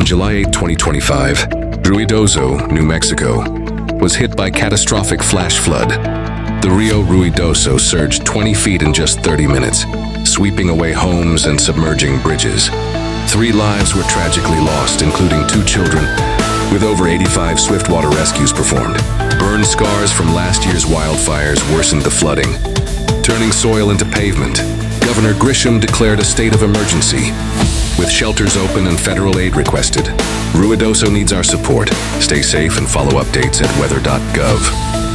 July 8, 2025, Ruidoso, New Mexico, was hit by catastrophic flash flood. The Rio Ruidoso surged 20 feet in just 30 minutes, sweeping away homes and submerging bridges. 3 lives were tragically lost, including 2 children, with over 85 swiftwater rescues performed. Burn scars from last year's wildfires worsened the flooding, turning soil into pavement. Governor Grisham declared a state of emergency, with shelters open and federal aid requested. Ruidoso needs our support. Stay safe and follow updates at weather.gov.